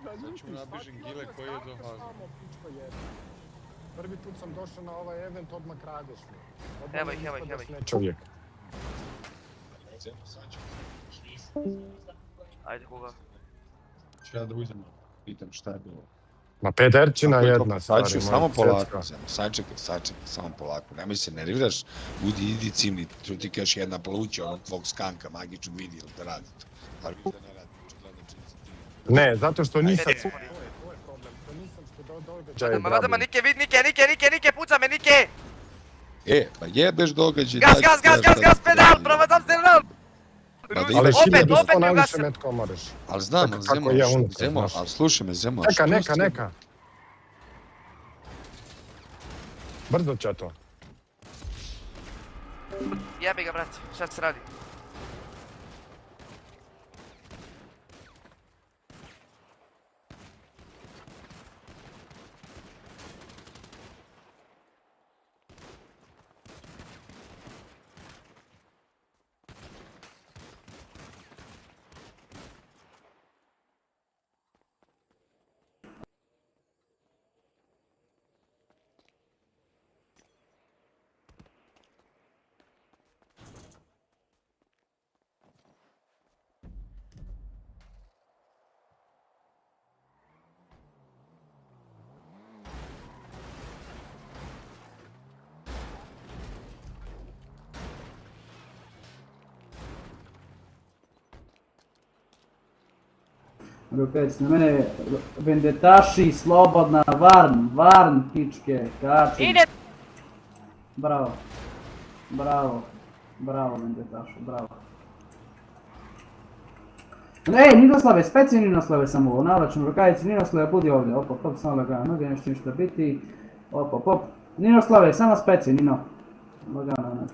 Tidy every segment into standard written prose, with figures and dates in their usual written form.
Sad ću nabižem gile koji je do Haza. Prvi put sam došao na ovaj event, odmah kradeš mi. Evo ih. Čovjek. Ajde koga. Ću ja da uzem, pitam šta je bilo. Ma pederčina jedna stvari. Sad ću samo polako, sačekaj, samo polako. Nemoj se nerviraš, idi cimni, ću ti kažeš jedna pluća onog tvog skanka magičnog vidi ili da radi to. Ali da ne radi, očigledno činjenica. Ne, zato što nisam... Ma Nike, puca me Nike! Pa jebeš događaj... Gas, pedal, provadam se na... Ali opet što mi najviše ugasim. metko moraš. Ali znam, Zemo, ali slušaj me, Zemo... Neka. Brzo će to. Jebi ga, brate, šta se radi? Rukajec, na mene vendetaši, slobodna, varn, pičke, kači. Ide! Bravo, vendetašu, bravo. Ej, Ninoslave, specijalni Ninoslave sam ovo, nalačno, Rukajec, Ninoslave, budi ovdje, op, samo lagano, gdje nešto ništa biti, op. Ninoslave, samo specijalni, Nino. Lagano.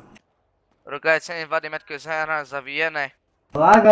Rukajec, vadi metko iz Hena, zavijene. Lagano.